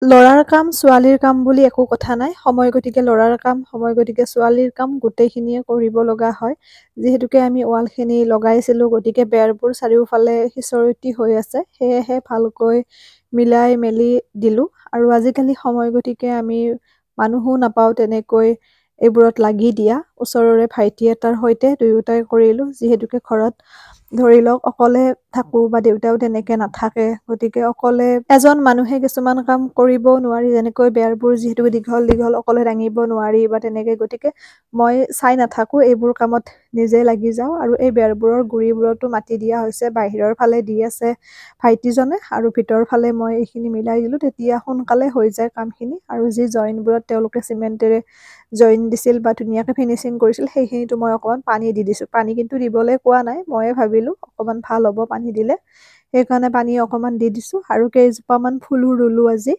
ল'ৰাৰ কাম ছোৱালীৰ কাম বুলি একো কথা নাই। সময় গতিকে ল'ৰাৰ কাম, সময় গতিকে ছোৱালীৰ কাম গোটেইখিনিয়ে কৰিব লগা হয়। যিহেতুকে আমি ৱালখিনি লগাইছিলোঁ, গতিকে বেৰবোৰ চাৰিওফালে সিঁচৰতি হৈ আছে। সেয়েহে ভালকৈ মিলাই মেলি দিলোঁ। আৰু আজিকালি সময় গতিকে আমি মানুহো নাপাওঁ তেনেকৈ এইবোৰত লাগি দিয়া। ওচৰৰে ভাইটি এটাৰ সৈতে দুয়োটাই কৰিলোঁ। যিহেতুকে ঘৰত ধৰি লওক অকলে থাকোঁ বা দেউতাও তেনেকে নাথাকে, গতিকে অকলে এজন মানুহে কিছুমান কাম কৰিব নোৱাৰি, যেনেকৈ বেৰবোৰ যিহেতু দীঘল দীঘল অকলে দাঙিব নোৱাৰি বা তেনেকে, গতিকে মই চাই নাথাকোঁ, এইবোৰ কামত নিজে লাগি যাওঁ। আৰু এই বেৰবোৰৰ গুৰিবোৰতো মাটি দিয়া হৈছে, বাহিৰৰ ফালে দি আছে ভাইটিজনে আৰু ভিতৰৰ ফালে মই এইখিনি মিলাই দিলোঁ। তেতিয়া সোনকালে হৈ যায় কামখিনি। আৰু যি জইনবোৰত তেওঁলোকে চিমেণ্টেৰে জইন দিছিল বা ধুনীয়াকৈ ফিনিচিং কৰিছিল, সেইখিনিতো মই অকণমান পানী দি দিছোঁ। পানী কিন্তু দিবলৈ কোৱা নাই, ময়ে ভাবিলোঁ অকণমান ভাল হ'ব পানী দিলে, সেইকাৰণে পানী অকণমান দি দিছোঁ। আৰু কেইজোপামান ফুলো ৰুলোঁ আজি,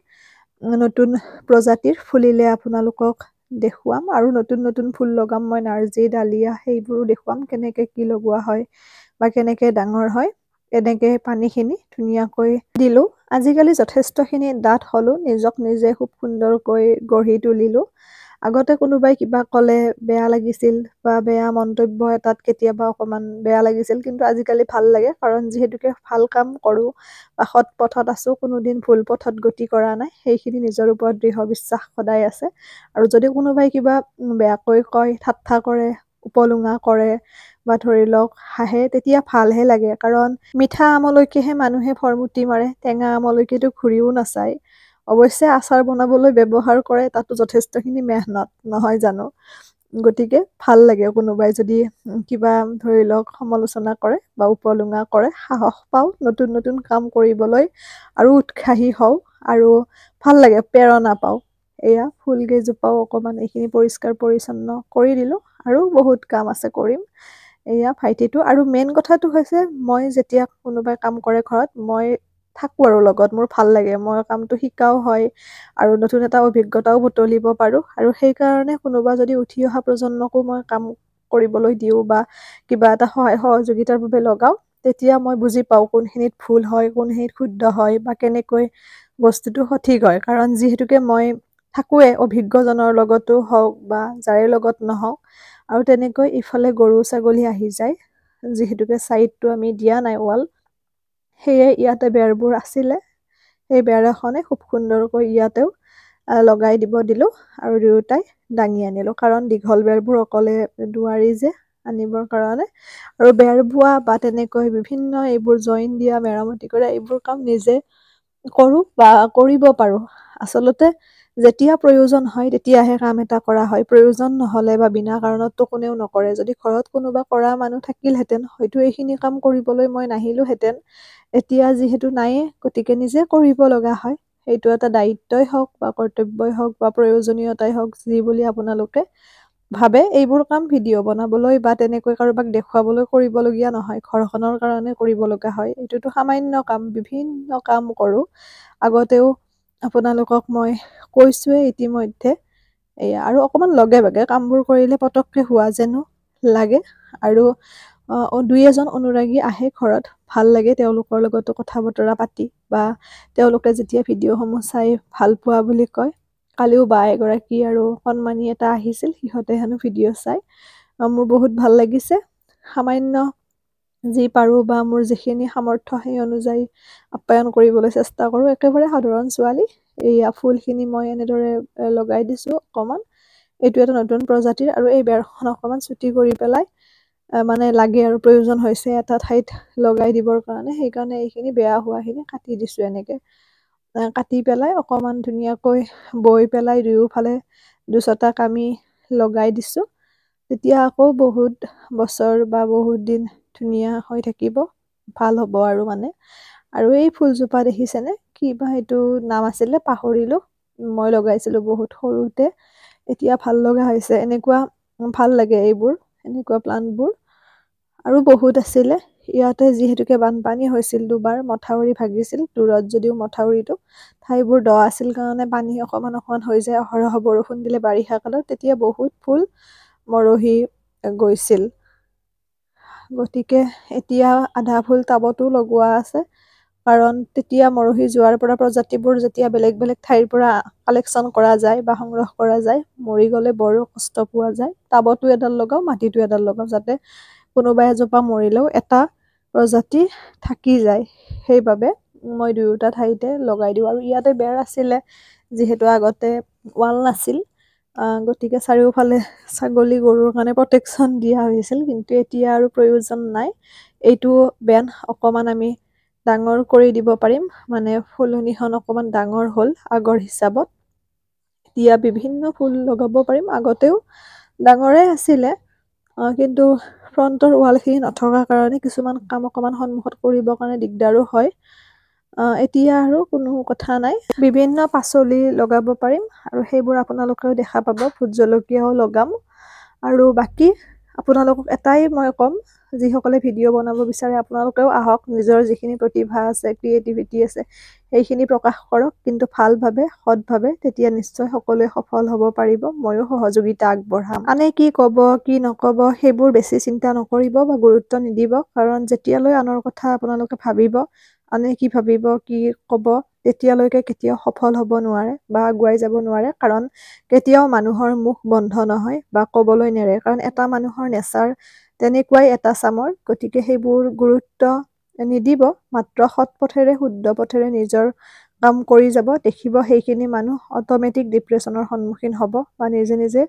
নতুন প্ৰজাতিৰ। ফুলিলে আপোনালোকক দেখুৱাম, আৰু নতুন নতুন ফুল লগাম মই, নাৰ্জী, ডালিয়া, সেইবোৰো দেখুৱাম কেনেকৈ কি লগোৱা হয় বা কেনেকৈ ডাঙৰ হয়। এনেকৈ পানীখিনি ধুনীয়াকৈ দিলোঁ। আজিকালি যথেষ্টখিনি ডাঠ হ'লোঁ, নিজক নিজে খুব সুন্দৰকৈ গঢ়ি তুলিলোঁ। আগতে কোনোবাই কিবা ক'লে বেয়া লাগিছিল বা বেয়া মন্তব্য এটাত কেতিয়াবা অকণমান বেয়া লাগিছিল, কিন্তু আজিকালি ভাল লাগে, কাৰণ যিহেতুকে ভাল কাম কৰোঁ বা সৎ পথত আছোঁ, কোনোদিন ভুল পথত গতি কৰা নাই, সেইখিনি নিজৰ ওপৰত দৃঢ় বিশ্বাস সদায় আছে। আৰু যদি কোনোবাই কিবা বেয়াকৈ কয়, ঠাট্টা কৰে, উপলুঙা কৰে বা ধৰি লওক হাঁহে, তেতিয়া ভালহে লাগে, কাৰণ মিঠা আমলৈকেহে মানুহে ফৰমুটি মাৰে, টেঙা আমলৈকেতো ঘূৰিও নাচায়। অৱশ্যে আচাৰ বনাবলৈ ব্যৱহাৰ কৰে, তাতো যথেষ্টখিনি মেহনত, নহয় জানো? গতিকে ভাল লাগে কোনোবাই যদি কিবা ধৰি লওক সমালোচনা কৰে বা উপলুঙা কৰে, সাহস পাওঁ নতুন নতুন কাম কৰিবলৈ, আৰু উৎসাহী হওঁ, আৰু ভাল লাগে, প্ৰেৰণা পাওঁ। এয়া ফুলকেইজোপাও অকণমান এইখিনি পৰিষ্কাৰ পৰিচ্ছন্ন কৰি দিলোঁ, আৰু বহুত কাম আছে কৰিম। এয়া ভাইটিটো। আৰু মেইন কথাটো হৈছে, মই যেতিয়া কোনোবাই কাম কৰে ঘৰত, মই থাকোঁ আৰু লগত, মোৰ ভাল লাগে, মই কামটো শিকাও হয় আৰু নতুন এটা অভিজ্ঞতাও বুটলিব পাৰোঁ। আৰু সেইকাৰণে কোনোবা যদি উঠি অহা প্ৰজন্মকো মই কাম কৰিবলৈ দিওঁ বা কিবা এটা সহায় সহযোগিতাৰ বাবে লগাওঁ, তেতিয়া মই বুজি পাওঁ কোনখিনিত ভুল হয়, কোনখিনিত শুদ্ধ হয় বা কেনেকৈ বস্তুটো সঠিক হয়। কাৰণ যিহেতুকে মই থাকোঁৱে অভিজ্ঞজনৰ লগতো হওক বা যাৰে লগত নহওক, আৰু তেনেকৈ ইফালে গৰু ছাগলী আহি যায়, যিহেতুকে ছাইডটো আমি দিয়া নাই ৱাল, সেয়ে ইয়াতে বেৰবোৰ আছিলে, সেই বেৰ এখনে খুব সুন্দৰকৈ ইয়াতেও লগাই দিব দিলোঁ, আৰু দুয়োটাই দাঙি আনিলোঁ, কাৰণ দীঘল বেৰবোৰ অকলে নোৱাৰি যে আনিবৰ কাৰণে। আৰু বেৰ বোৱা বা তেনেকৈ বিভিন্ন এইবোৰ জইন দিয়া, মেৰামতি কৰা, এইবোৰ কাম নিজে কৰোঁ বা কৰিব পাৰোঁ। আচলতে যেতিয়া প্ৰয়োজন হয় তেতিয়াহে কাম এটা কৰা হয়, প্ৰয়োজন নহ'লে বা বিনা কাৰণততো কোনেও নকৰে। যদি ঘৰত কোনোবা কৰা মানুহ থাকিলহেঁতেন, হয়তো এইখিনি কাম কৰিবলৈ মই নাহিলোহেঁতেন। এতিয়া যিহেতু নায়েই, গতিকে নিজে কৰিব লগা হয়। সেইটো এটা দায়িত্বই হওক বা কৰ্তব্যই হওক বা প্ৰয়োজনীয়তাই হওক, যি বুলি আপোনালোকে ভাবে। এইবোৰ কাম ভিডিঅ' বনাবলৈ বা তেনেকৈ কাৰোবাক দেখুৱাবলৈ কৰিবলগীয়া নহয়, ঘৰখনৰ কাৰণে কৰিব লগা হয়। এইটোতো সামান্য কাম, বিভিন্ন কাম কৰোঁ। আগতেও আপোনালোকক মই কৈছোঁৱেই ইতিমধ্যে। এয়া, আৰু অকণমান লগে ভাগে কামবোৰ কৰিলে পটককৈ হোৱা যেনো লাগে। আৰু দুই এজন অনুৰাগী আহে ঘৰত, ভাল লাগে তেওঁলোকৰ লগতো কথা বতৰা পাতি, বা তেওঁলোকে যেতিয়া ভিডিঅ'সমূহ চাই ভাল পোৱা বুলি কয়। কালিও বা এগৰাকী আৰু সন্মানী এটা আহিছিল, সিহঁতে হেনো ভিডিঅ' চাই, মোৰ বহুত ভাল লাগিছে। সামান্য যি পাৰোঁ বা মোৰ যিখিনি সামৰ্থ্য, সেই অনুযায়ী আপ্যায়ন কৰিবলৈ চেষ্টা কৰোঁ। একেবাৰে সাধাৰণ ছোৱালী। এইয়া ফুলখিনি মই এনেদৰে লগাই দিছোঁ অকণমান, এইটো এটা নতুন প্ৰজাতিৰ, আৰু এই বেৰখন অকণমান চুটি কৰি পেলাই মানে লাগে আৰু প্ৰয়োজন হৈছে এটা ঠাইত লগাই দিবৰ কাৰণে, সেইকাৰণে এইখিনি বেয়া হোৱাখিনি কাটি দিছোঁ। এনেকৈ কাটি পেলাই অকণমান ধুনীয়াকৈ বৈ পেলাই দুয়োফালে দুচটা কামি লগাই দিছোঁ। তেতিয়া আকৌ বহুত বছৰ বা বহুত দিন ধুনীয়া হৈ থাকিব, ভাল হ'ব আৰু মানে। আৰু এই ফুলজোপা দেখিছেনে, কি বা সেইটো নাম আছিলে পাহৰিলোঁ, মই লগাইছিলোঁ বহুত সৰুতে, এতিয়া ভাল লগা হৈছে। এনেকুৱা ভাল লাগে এইবোৰ, এনেকুৱা প্লাণ্টবোৰ। আৰু বহুত আছিলে। ইয়াতে যিহেতুকে বানপানী হৈছিল দুবাৰ, মথাউৰি ভাগিছিল দূৰত, যদিও মথাউৰিটো ঠাইবোৰ দ আছিল কাৰণে পানী অকণমান অকণমান হৈ যায় অহৰহ বৰষুণ দিলে বাৰিষা কালত, তেতিয়া বহুত ফুল মৰহি গৈছিল। গতিকে এতিয়া আধা ফুল টাবতো লগোৱা আছে, কাৰণ তেতিয়া মৰহি যোৱাৰ পৰা প্ৰজাতিবোৰ যেতিয়া বেলেগ বেলেগ ঠাইৰ পৰা কালেকশ্যন কৰা যায় বা সংগ্ৰহ কৰা যায়, মৰি গ'লে বৰ কষ্ট পোৱা যায়। টাবতো এডাল লগাওঁ, মাটিতো এডাল লগাওঁ, যাতে কোনোবা এজোপা মৰিলেও এটা প্ৰজাতি থাকি যায়। সেইবাবে মই দুয়োটা ঠাইতে লগাই দিওঁ। আৰু ইয়াতে বেৰ আছিলে, যিহেতু আগতে ৱাল নাছিল, গতিকে চাৰিওফালে ছাগলী গৰুৰ কাৰণে প্ৰটেকশ্যন দিয়া হৈছিল, কিন্তু এতিয়া আৰু প্ৰয়োজন নাই। এইটো বেন অকণমান আমি ডাঙৰ কৰি দিব পাৰিম, মানে ফুলনিখন অকণমান ডাঙৰ হ'ল আগৰ হিচাপত। এতিয়া বিভিন্ন ফুল লগাব পাৰিম। আগতেও ডাঙৰে আছিলে, কিন্তু ফ্ৰণ্টৰ ৱালখিনি নথকাৰ কাৰণে কিছুমান কাম অকণমান সন্মুখত কৰিবৰ কাৰণে দিগদাৰো হয়। এতিয়া আৰু কোনো কথা নাই, বিভিন্ন পাচলি লগাব পাৰিম আৰু সেইবোৰ আপোনালোকেও দেখা পাব। ভোট জলকীয়াও লগাম। আৰু বাকী আপোনালোকক এটাই মই ক'ম, যিসকলে ভিডিঅ' বনাব বিচাৰে আপোনালোকেও আহক, নিজৰ যিখিনি প্ৰতিভা আছে, ক্ৰিয়েটিভিটি আছে, সেইখিনি প্ৰকাশ কৰক, কিন্তু ভালভাৱে সৎভাৱে, তেতিয়া নিশ্চয় সকলোৱে সফল হ'ব পাৰিব। ময়ো সহযোগিতা আগবঢ়াম। আনে কি ক'ব কি নক'ব সেইবোৰ বেছি চিন্তা নকৰিব বা গুৰুত্ব নিদিব, কাৰণ যেতিয়ালৈ আনৰ কথা আপোনালোকে ভাবিব, আনে কি ভাবিব কি ক'ব, তেতিয়ালৈকে কেতিয়াও সফল হ'ব নোৱাৰে বা আগুৱাই যাব নোৱাৰে। কাৰণ কেতিয়াও মানুহৰ মুখ বন্ধ নহয় বা ক'বলৈ নেৰে, কাৰণ এটা মানুহৰ নেচাৰ তেনেকুৱাই এটা চামৰ। গতিকে সেইবোৰ গুৰুত্ব নিদিব, মাত্ৰ সৎ পথেৰে শুদ্ধ পথেৰে নিজৰ কাম কৰি যাব, দেখিব সেইখিনি মানুহ অট'মেটিক ডিপ্ৰেশ্যনৰ সন্মুখীন হ'ব বা নিজে নিজে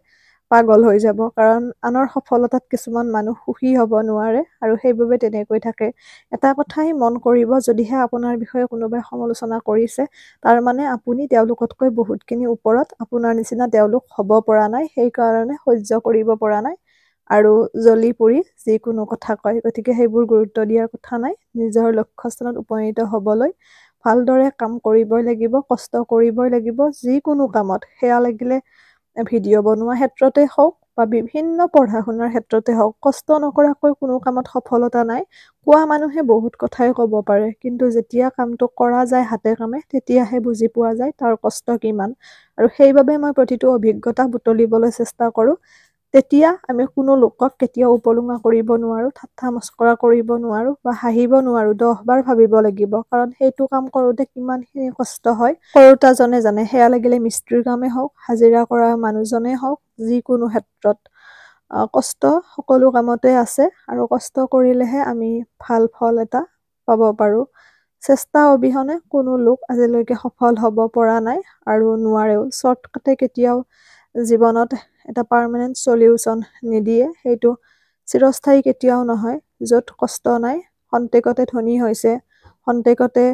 পাগল হৈ যাব। কাৰণ আনৰ সফলতাত কিছুমান মানুহ সুখী হ'ব নোৱাৰে আৰু সেইবাবে তেনেকৈ থাকে। এটা কথাই মন কৰিব, যদিহে আপোনাৰ বিষয়ে কোনোবাই সমালোচনা কৰিছে, তাৰ মানে আপুনি তেওঁলোকতকৈ বহুতখিনি ওপৰত, আপোনাৰ নিচিনা তেওঁলোক হ'ব পৰা নাই, সেইকাৰণে সহ্য কৰিব পৰা নাই আৰু জ্বলি পৰি যিকোনো কথা কয়। গতিকে সেইবোৰ গুৰুত্ব দিয়াৰ কথা নাই। নিজৰ লক্ষ্যস্থানত উপনীত হ'বলৈ ভালদৰে কাম কৰিবই লাগিব, কষ্ট কৰিবই লাগিব, যিকোনো কামত। সেয়া লাগিলে ভিডিঅ' বনোৱা ক্ষেত্ৰতে হওক বা বিভিন্ন পঢ়া শুনাৰ ক্ষেত্ৰতে হওক, কষ্ট নকৰাকৈ কোনো কামত সফলতা নাই। কোৱা মানুহে বহুত কথাই ক'ব পাৰে, কিন্তু যেতিয়া কামটো কৰা যায় হাতে কামে, তেতিয়াহে বুজি পোৱা যায় তাৰ কষ্ট কিমান। আৰু সেইবাবে মই প্ৰতিটো অভিজ্ঞতা বুটলিবলৈ চেষ্টা কৰোঁ। তেতিয়া আমি কোনো লোকক কেতিয়াও উপলুঙা কৰিব নোৱাৰোঁ, ঠাট্টা মস্কৰা কৰিব নোৱাৰোঁ বা হাঁহিব নোৱাৰোঁ, 10 বাৰ ভাবিব লাগিব। কাৰণ সেইটো কাম কৰোঁতে কিমানখিনি কষ্ট হয়, কৰোঁতাজনে জানে। সেয়া লাগিলে মিস্ত্ৰীৰ কামেই হওক, হাজিৰা কৰা মানুহজনেই হওক, যিকোনো ক্ষেত্ৰত কষ্ট সকলো কামতে আছে, আৰু কষ্ট কৰিলেহে আমি ভাল ফল এটা পাব পাৰোঁ। চেষ্টা অবিহনে কোনো লোক আজিলৈকে সফল হ'ব পৰা নাই আৰু নোৱাৰেও। শ্বৰ্টকাটে কেতিয়াও জীৱনত এটা পাৰ্মানেণ্ট চলিউশ্যন নিদিয়ে, সেইটো চিৰস্থায়ী কেতিয়াও নহয়। য'ত কষ্ট নাই, খন্তেকতে ধনী হৈছে, খন্তেকতে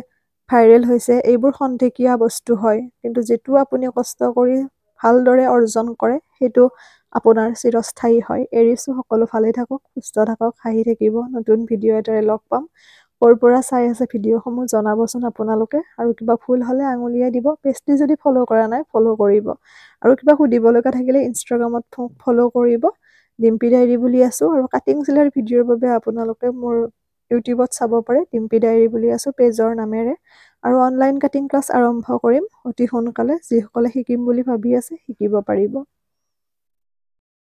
ভাইৰেল হৈছে, এইবোৰ খন্তেকীয়া বস্তু হয়। কিন্তু যিটো আপুনি কষ্ট কৰি ভালদৰে অৰ্জন কৰে, সেইটো আপোনাৰ চিৰস্থায়ী হয়। এৰিছোঁ, সকলো ভালে থাকক, সুস্থ থাকক, হাঁহি থাকিব। নতুন ভিডিঅ' এটাৰে লগ পাম। ক'ৰ পৰা চাই আছে ভিডিঅ'সমূহ জনাবচোন আপোনালোকে, আৰু কিবা ভুল হ'লে আঙুলিয়াই দিব। পেজটো যদি ফ'ল' কৰা নাই, ফ'ল' কৰিব। আৰু কিবা সুধিব লগা থাকিলে ইনষ্টাগ্ৰামত ফ'ল' কৰিব, ডিম্পী ডায়েৰী বুলি আছোঁ। আৰু কাটিং চিলাই ভিডিঅ'ৰ বাবে আপোনালোকে মোৰ ইউটিউবত চাব পাৰে, ডিম্পী ডায়েৰী বুলি আছোঁ পেজৰ নামেৰে। আৰু অনলাইন কাটিং ক্লাছ আৰম্ভ কৰিম অতি সোনকালে, যিসকলে শিকিম বুলি ভাবি আছে শিকিব পাৰিব।